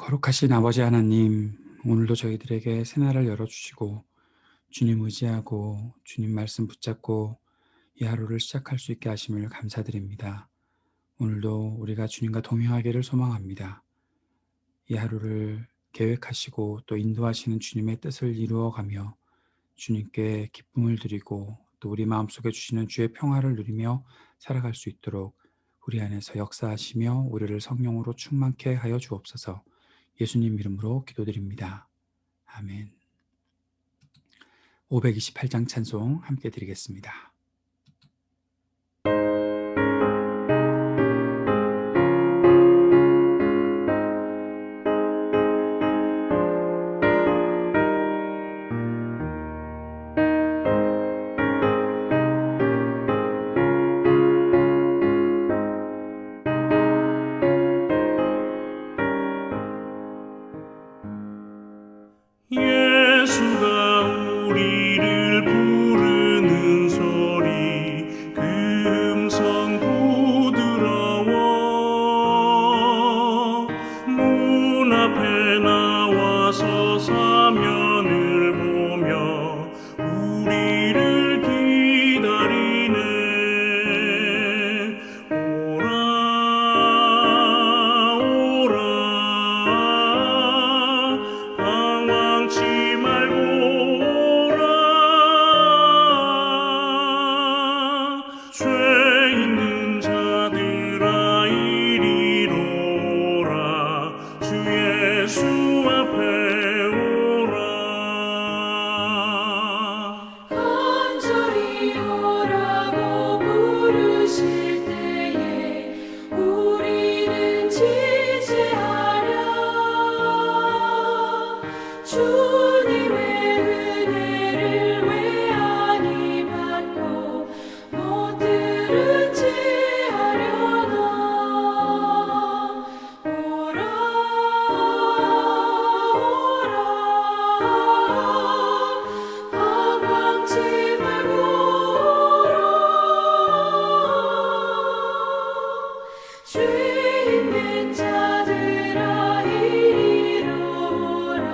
거룩하신 아버지 하나님, 오늘도 저희들에게 새날을 열어주시고 주님 의지하고 주님 말씀 붙잡고 이 하루를 시작할 수 있게 하심을 감사드립니다. 오늘도 우리가 주님과 동행하기를 소망합니다. 이 하루를 계획하시고 또 인도하시는 주님의 뜻을 이루어가며 주님께 기쁨을 드리고 또 우리 마음속에 주시는 주의 평화를 누리며 살아갈 수 있도록 우리 안에서 역사하시며 우리를 성령으로 충만케 하여 주옵소서. 예수님 이름으로 기도드립니다. 아멘. 528장 찬송 함께 드리겠습니다. 예수가 우리를 부르는 소리 그 음성 부드러워 문 앞에 나와서 사면을 보며 우리를 기다리네. 오라 오라 방황치 말고 오라. 죄 있는 자들아 이리로 오라. 주 예수 앞에 오라. 간절히 오라고 부르실 때에 우리는 지체하랴. 주님의 은혜를 왜 아니 받고 못 들은 채 하려나. 오라 오라 방황치 말고 오라. 죄 있는 자들아 이리로 오라.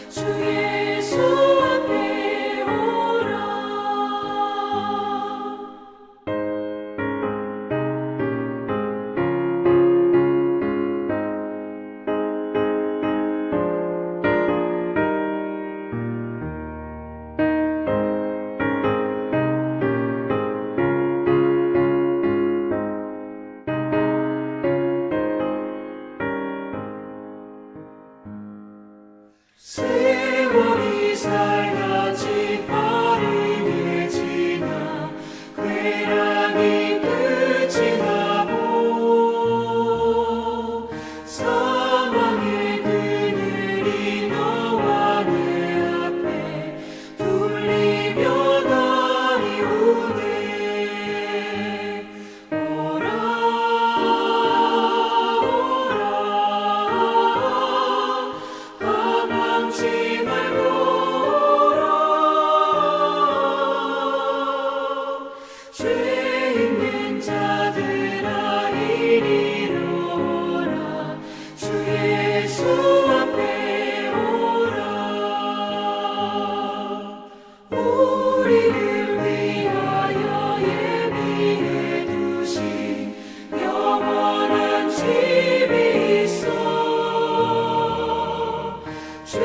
주 예수 앞에 오라. 세월이 살같이 빠르게 지나 쾌락이 끝이 나고 사망의 그늘이 너와 내 앞에 둘리며 날이 오네. 오라 오라 방황치 말고 오라. 죄 있는 자들아 이리로 오라. 주 예수 앞에 오라. 우리를 위하여 예비해 두신 영원한 집이 있어. 죄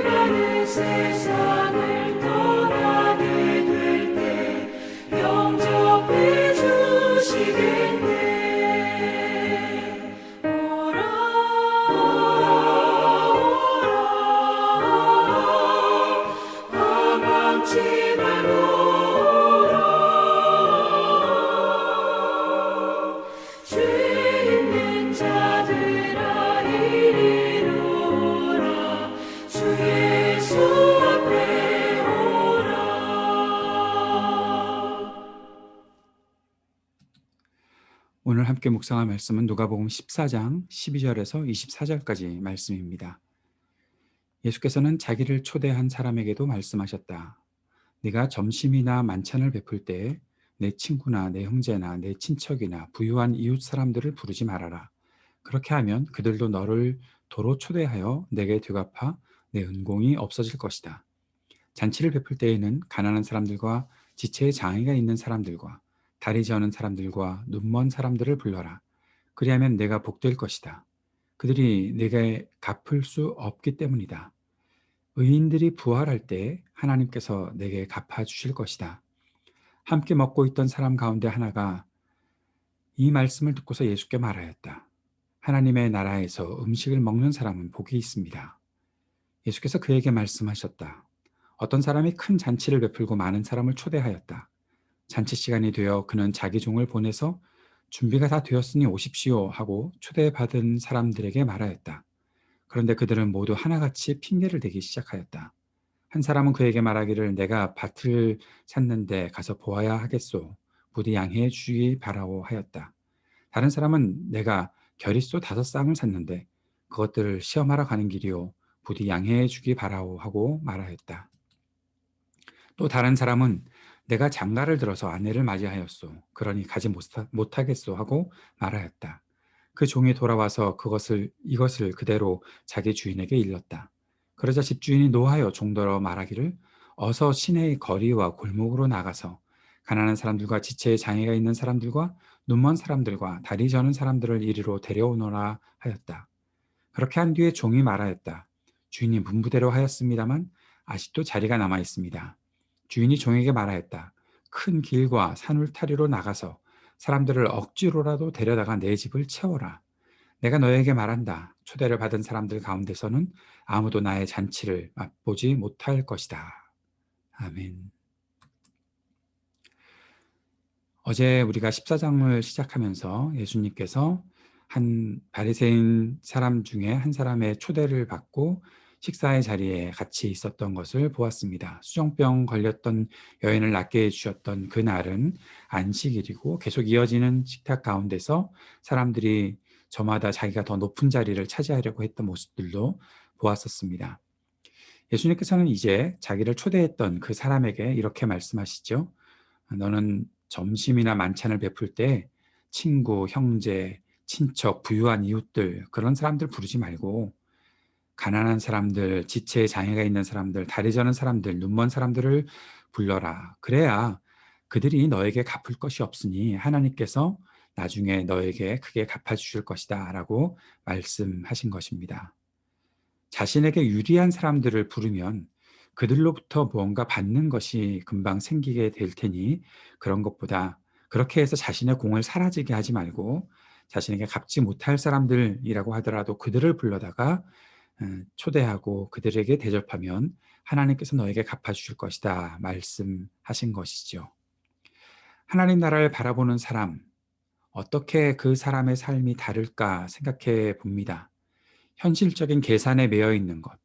많은 세상을 떠나게 될 때 영접해 주시겠네. 오라 오라 방황치 말고 오라. 죄 있는 자들아 이리로 오라. 주 예수 앞에 오라. 오늘 함께 묵상할 말씀은 누가복음 14장 12절에서 24절까지 말씀입니다. 예수께서는 자기를 초대한 사람에게도 말씀하셨다. 네가 점심이나 만찬을 베풀 때에 내 친구나 내 형제나 내 친척이나 부유한 이웃 사람들을 부르지 말아라. 그렇게 하면 그들도 너를 도로 초대하여 내게 되갚아 내 은공이 없어질 것이다. 잔치를 베풀 때에는 가난한 사람들과 지체에 장애가 있는 사람들과 다리 저는 사람들과 눈먼 사람들을 불러라. 그리하면 내가 복될 것이다. 그들이 내게 갚을 수 없기 때문이다. 의인들이 부활할 때 하나님께서 내게 갚아주실 것이다. 함께 먹고 있던 사람 가운데 하나가 이 말씀을 듣고서 예수께 말하였다. 하나님의 나라에서 음식을 먹는 사람은 복이 있습니다. 예수께서 그에게 말씀하셨다. 어떤 사람이 큰 잔치를 베풀고 많은 사람을 초대하였다. 잔치 시간이 되어 그는 자기 종을 보내서 준비가 다 되었으니 오십시오 하고 초대받은 사람들에게 말하였다. 그런데 그들은 모두 하나같이 핑계를 대기 시작하였다. 한 사람은 그에게 말하기를 내가 밭을 샀는데 가서 보아야 하겠소. 부디 양해해 주기 바라오 하였다. 다른 사람은 내가 겨릿소 5쌍을 샀는데 그것들을 시험하러 가는 길이요. 부디 양해해 주기 바라오 하고 말하였다. 또 다른 사람은 내가 장가를 들어서 아내를 맞이하였소. 그러니 가지 못하겠소 하고 말하였다. 그 종이 돌아와서 이것을 그대로 자기 주인에게 일렀다. 그러자 집주인이 노하여 종더러 말하기를 어서 시내의 거리와 골목으로 나가서 가난한 사람들과 지체에 장애가 있는 사람들과 눈먼 사람들과 다리 저는 사람들을 이리로 데려오너라 하였다. 그렇게 한 뒤에 종이 말하였다. 주인이 문부대로 하였습니다만 아직도 자리가 남아 있습니다. 주인이 종에게 말하였다. 큰 길과 산울타리로 나가서 사람들을 억지로라도 데려다가 내 집을 채워라. 내가 너에게 말한다. 초대를 받은 사람들 가운데서는 아무도 나의 잔치를 맛보지 못할 것이다. 아멘. 어제 우리가 14장을 시작하면서 예수님께서 한 바리새인 사람 중에 한 사람의 초대를 받고 식사의 자리에 같이 있었던 것을 보았습니다. 수정병 걸렸던 여인을 낫게 해주셨던 그날은 안식일이고 계속 이어지는 식탁 가운데서 사람들이 저마다 자기가 더 높은 자리를 차지하려고 했던 모습들도 보았었습니다. 예수님께서는 이제 자기를 초대했던 그 사람에게 이렇게 말씀하시죠. 너는 점심이나 만찬을 베풀 때 친구, 형제, 친척, 부유한 이웃들 그런 사람들 부르지 말고 가난한 사람들, 지체에 장애가 있는 사람들, 다리 저는 사람들, 눈먼 사람들을 불러라. 그래야 그들이 너에게 갚을 것이 없으니 하나님께서 나중에 너에게 크게 갚아주실 것이다 라고 말씀하신 것입니다. 자신에게 유리한 사람들을 부르면 그들로부터 무언가 받는 것이 금방 생기게 될 테니 그런 것보다 그렇게 해서 자신의 공을 사라지게 하지 말고 자신에게 갚지 못할 사람들이라고 하더라도 그들을 불러다가 초대하고 그들에게 대접하면 하나님께서 너에게 갚아주실 것이다 말씀하신 것이죠. 하나님 나라를 바라보는 사람, 어떻게 그 사람의 삶이 다를까 생각해 봅니다. 현실적인 계산에 매여 있는 것.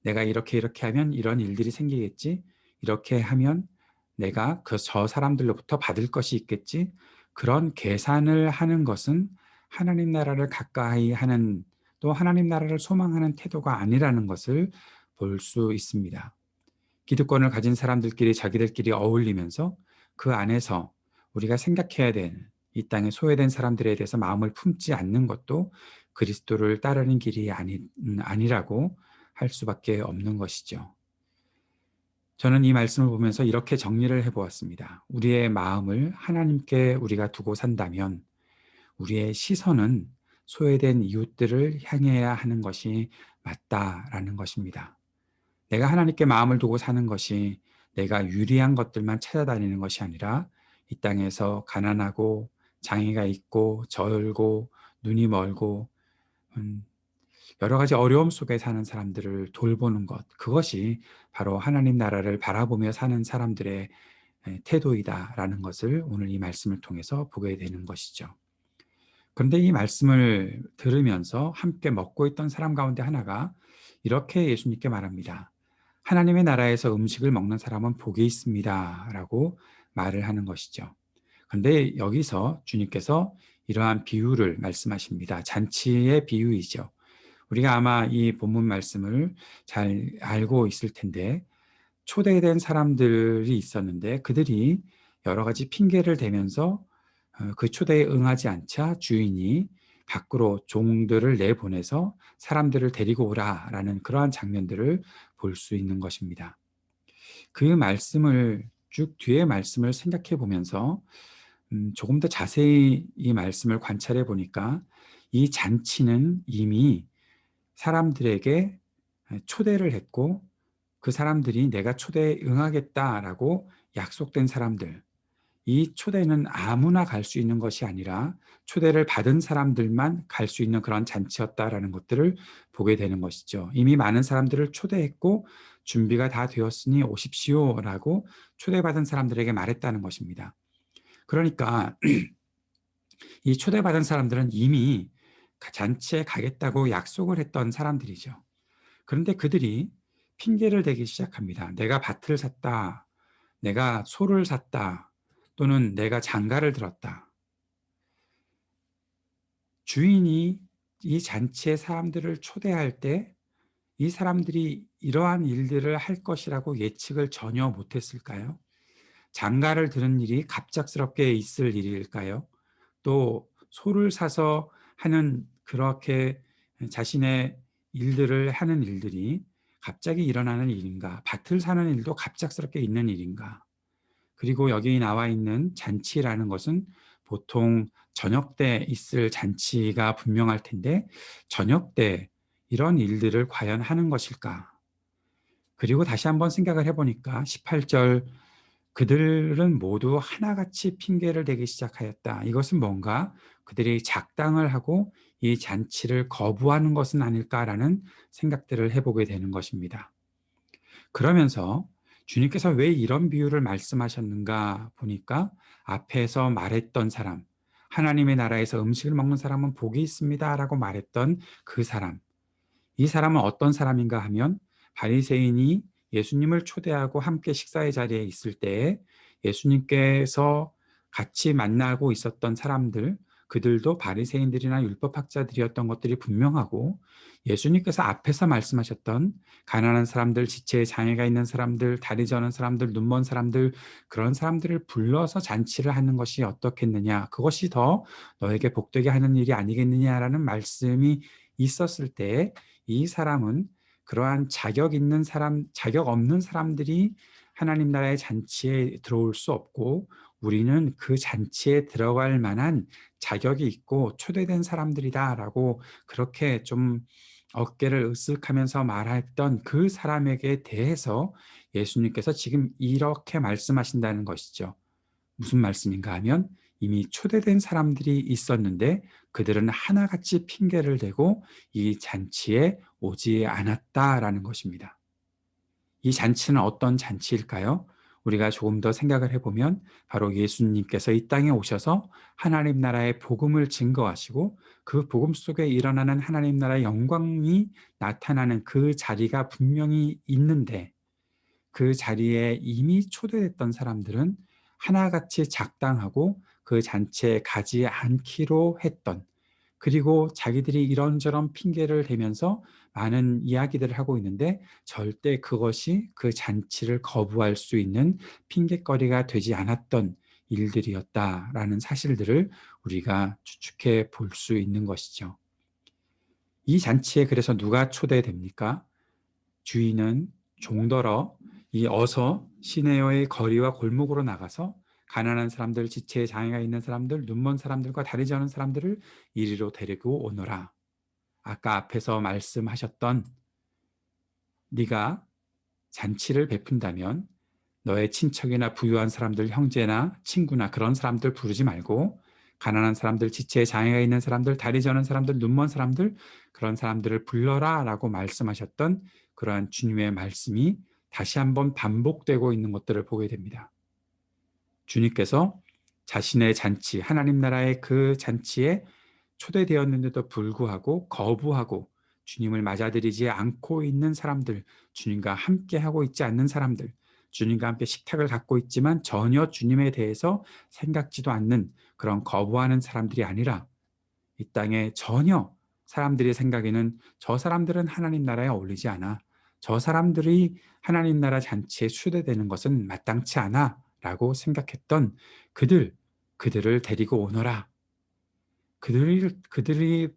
내가 이렇게 하면 이런 일들이 생기겠지. 이렇게 하면 내가 저 사람들로부터 받을 것이 있겠지. 그런 계산을 하는 것은 하나님 나라를 가까이 하는 또 하나님 나라를 소망하는 태도가 아니라는 것을 볼 수 있습니다. 기득권을 가진 사람들끼리 자기들끼리 어울리면서 그 안에서 우리가 생각해야 되는 이 땅에 소외된 사람들에 대해서 마음을 품지 않는 것도 그리스도를 따르는 길이 아니라고 할 수밖에 없는 것이죠. 저는 이 말씀을 보면서 이렇게 정리를 해보았습니다. 우리의 마음을 하나님께 우리가 두고 산다면 우리의 시선은 소외된 이웃들을 향해야 하는 것이 맞다라는 것입니다. 내가 하나님께 마음을 두고 사는 것이 내가 유리한 것들만 찾아다니는 것이 아니라 이 땅에서 가난하고 장애가 있고 저울고 눈이 멀고 여러 가지 어려움 속에 사는 사람들을 돌보는 것, 그것이 바로 하나님 나라를 바라보며 사는 사람들의 태도이다라는 것을 오늘 이 말씀을 통해서 보게 되는 것이죠. 그런데 이 말씀을 들으면서 함께 먹고 있던 사람 가운데 하나가 이렇게 예수님께 말합니다. 하나님의 나라에서 음식을 먹는 사람은 복이 있습니다 라고 말을 하는 것이죠. 그런데 여기서 주님께서 이러한 비유를 말씀하십니다. 잔치의 비유이죠. 우리가 아마 이 본문 말씀을 잘 알고 있을 텐데 초대된 사람들이 있었는데 그들이 여러 가지 핑계를 대면서 그 초대에 응하지 않자 주인이 밖으로 종들을 내보내서 사람들을 데리고 오라라는 그러한 장면들을 볼 수 있는 것입니다. 그 말씀을 쭉 뒤에 말씀을 생각해 보면서 조금 더 자세히 이 말씀을 관찰해 보니까 이 잔치는 이미 사람들에게 초대를 했고 그 사람들이 내가 초대에 응하겠다라고 약속된 사람들, 이 초대는 아무나 갈 수 있는 것이 아니라 초대를 받은 사람들만 갈 수 있는 그런 잔치였다라는 것들을 보게 되는 것이죠. 이미 많은 사람들을 초대했고 준비가 다 되었으니 오십시오라고 초대받은 사람들에게 말했다는 것입니다. 그러니까 이 초대받은 사람들은 이미 잔치에 가겠다고 약속을 했던 사람들이죠. 그런데 그들이 핑계를 대기 시작합니다. 내가 밭을 샀다. 내가 소를 샀다. 또는 내가 장가를 들었다. 주인이 이 잔치에 사람들을 초대할 때 이 사람들이 이러한 일들을 할 것이라고 예측을 전혀 못했을까요? 장가를 들은 일이 갑작스럽게 있을 일일까요? 또 소를 사서 하는 그렇게 자신의 일들을 하는 일들이 갑자기 일어나는 일인가? 밭을 사는 일도 갑작스럽게 있는 일인가? 그리고 여기 나와 있는 잔치라는 것은 보통 저녁 때 있을 잔치가 분명할 텐데 저녁 때 이런 일들을 과연 하는 것일까? 그리고 다시 한번 생각을 해보니까 18절 그들은 모두 하나같이 핑계를 대기 시작하였다. 이것은 뭔가 그들이 작당을 하고 이 잔치를 거부하는 것은 아닐까라는 생각들을 해보게 되는 것입니다. 그러면서 주님께서 왜 이런 비유를 말씀하셨는가 보니까 앞에서 말했던 사람, 하나님의 나라에서 음식을 먹는 사람은 복이 있습니다 라고 말했던 그 사람, 이 사람은 어떤 사람인가 하면 바리새인이 예수님을 초대하고 함께 식사의 자리에 있을 때 예수님께서 같이 만나고 있었던 사람들, 그들도 바리새인들이나 율법학자들이었던 것들이 분명하고 예수님께서 앞에서 말씀하셨던 가난한 사람들, 지체에 장애가 있는 사람들, 다리 저는 사람들, 눈먼 사람들, 그런 사람들을 불러서 잔치를 하는 것이 어떻겠느냐, 그것이 더 너에게 복되게 하는 일이 아니겠느냐라는 말씀이 있었을 때 이 사람은 그러한 자격 있는 사람, 자격 없는 사람들이 하나님 나라의 잔치에 들어올 수 없고 우리는 그 잔치에 들어갈 만한 자격이 있고 초대된 사람들이다라고 그렇게 좀 어깨를 으쓱하면서 말했던 그 사람에게 대해서 예수님께서 지금 이렇게 말씀하신다는 것이죠. 무슨 말씀인가 하면 이미 초대된 사람들이 있었는데 그들은 하나같이 핑계를 대고 이 잔치에 오지 않았다라는 것입니다. 이 잔치는 어떤 잔치일까요? 우리가 조금 더 생각을 해보면 바로 예수님께서 이 땅에 오셔서 하나님 나라의 복음을 증거하시고 그 복음 속에 일어나는 하나님 나라의 영광이 나타나는 그 자리가 분명히 있는데 그 자리에 이미 초대됐던 사람들은 하나같이 작당하고 그 잔치에 가지 않기로 했던, 그리고 자기들이 이런저런 핑계를 대면서 많은 이야기들을 하고 있는데 절대 그것이 그 잔치를 거부할 수 있는 핑계거리가 되지 않았던 일들이었다라는 사실들을 우리가 추측해 볼 수 있는 것이죠. 이 잔치에 그래서 누가 초대됩니까? 주인은 종더러 이 어서 시내의 거리와 골목으로 나가서 가난한 사람들, 지체에 장애가 있는 사람들, 눈먼 사람들과 다리 저는 사람들을 이리로 데리고 오너라. 아까 앞에서 말씀하셨던 네가 잔치를 베푼다면 너의 친척이나 부유한 사람들, 형제나 친구나 그런 사람들 부르지 말고 가난한 사람들, 지체에 장애가 있는 사람들, 다리 저는 사람들, 눈먼 사람들, 그런 사람들을 불러라 라고 말씀하셨던 그러한 주님의 말씀이 다시 한번 반복되고 있는 것들을 보게 됩니다. 주님께서 자신의 잔치, 하나님 나라의 그 잔치에 초대되었는데도 불구하고 거부하고 주님을 맞아들이지 않고 있는 사람들, 주님과 함께 하고 있지 않는 사람들, 주님과 함께 식탁을 갖고 있지만 전혀 주님에 대해서 생각지도 않는 그런 거부하는 사람들이 아니라 이 땅에 전혀 사람들의 생각에는 저 사람들은 하나님 나라에 어울리지 않아, 저 사람들이 하나님 나라 잔치에 초대되는 것은 마땅치 않아 라고 생각했던 그들을 데리고 오너라. 그들이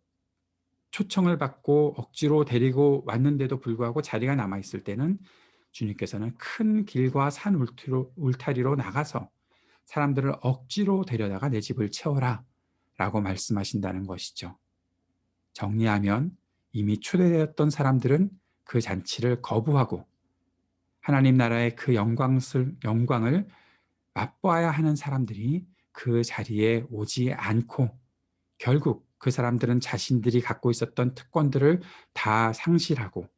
초청을 받고 억지로 데리고 왔는데도 불구하고 자리가 남아 있을 때는 주님께서는 큰 길과 산 울타리로 나가서 사람들을 억지로 데려다가 내 집을 채워라 라고 말씀하신다는 것이죠. 정리하면 이미 초대되었던 사람들은 그 잔치를 거부하고 하나님 나라의 그 영광을 맛보아야 하는 사람들이 그 자리에 오지 않고 결국 그 사람들은 자신들이 갖고 있었던 특권들을 다 상실하고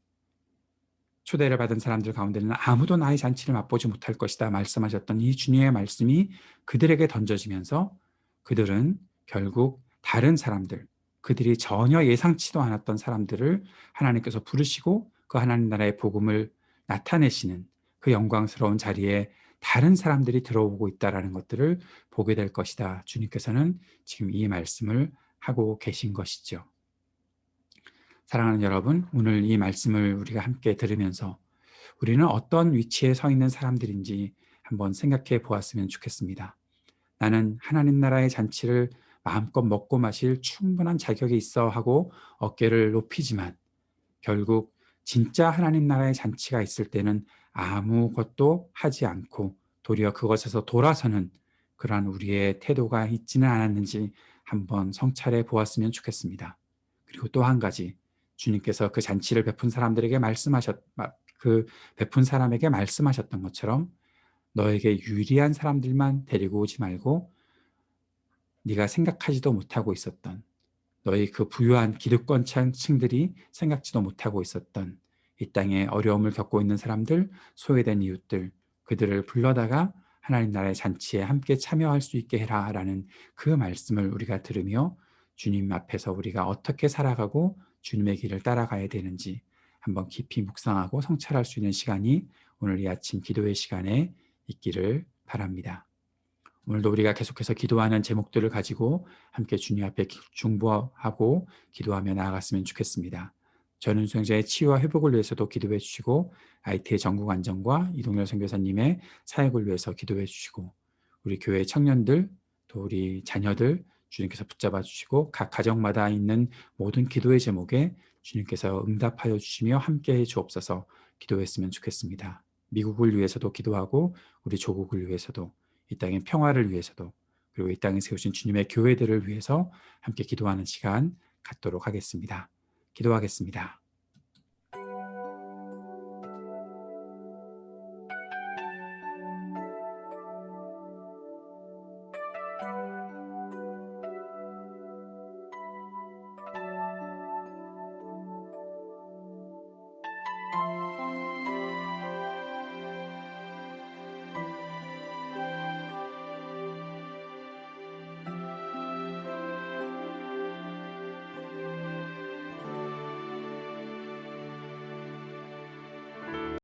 초대를 받은 사람들 가운데는 아무도 나의 잔치를 맛보지 못할 것이다 말씀하셨던 이 주님의 말씀이 그들에게 던져지면서 그들은 결국 다른 사람들, 그들이 전혀 예상치도 않았던 사람들을 하나님께서 부르시고 그 하나님 나라의 복음을 나타내시는 그 영광스러운 자리에 다른 사람들이 들어오고 있다는 것들을 보게 될 것이다. 주님께서는 지금 이 말씀을 하고 계신 것이죠. 사랑하는 여러분, 오늘 이 말씀을 우리가 함께 들으면서 우리는 어떤 위치에 서 있는 사람들인지 한번 생각해 보았으면 좋겠습니다. 나는 하나님 나라의 잔치를 마음껏 먹고 마실 충분한 자격이 있어 하고 어깨를 높이지만 결국 진짜 하나님 나라의 잔치가 있을 때는 아무것도 하지 않고 도리어 그것에서 돌아서는 그러한 우리의 태도가 있지는 않았는지 한번 성찰해 보았으면 좋겠습니다. 그리고 또 한 가지, 주님께서 그 잔치를 베푼 사람들에게 베푼 사람에게 말씀하셨던 것처럼 너에게 유리한 사람들만 데리고 오지 말고 네가 생각하지도 못하고 있었던 너희 그 부유한 기득권층들이 생각지도 못하고 있었던 이 땅에 어려움을 겪고 있는 사람들, 소외된 이웃들, 그들을 불러다가 하나님 나라의 잔치에 함께 참여할 수 있게 해라라는 그 말씀을 우리가 들으며 주님 앞에서 우리가 어떻게 살아가고 주님의 길을 따라가야 되는지 한번 깊이 묵상하고 성찰할 수 있는 시간이 오늘 이 아침 기도의 시간에 있기를 바랍니다. 오늘도 우리가 계속해서 기도하는 제목들을 가지고 함께 주님 앞에 중보하고 기도하며 나아갔으면 좋겠습니다. 전은 수행자의 치유와 회복을 위해서도 기도해 주시고 IT의 전국 안정과 이동열 선교사님의 사역을 위해서 기도해 주시고 우리 교회 청년들 또 우리 자녀들 주님께서 붙잡아 주시고 각 가정마다 있는 모든 기도의 제목에 주님께서 응답하여 주시며 함께해 주옵소서 기도했으면 좋겠습니다. 미국을 위해서도 기도하고 우리 조국을 위해서도 이 땅의 평화를 위해서도 그리고 이 땅에 세우신 주님의 교회들을 위해서 함께 기도하는 시간 갖도록 하겠습니다. 기도하겠습니다.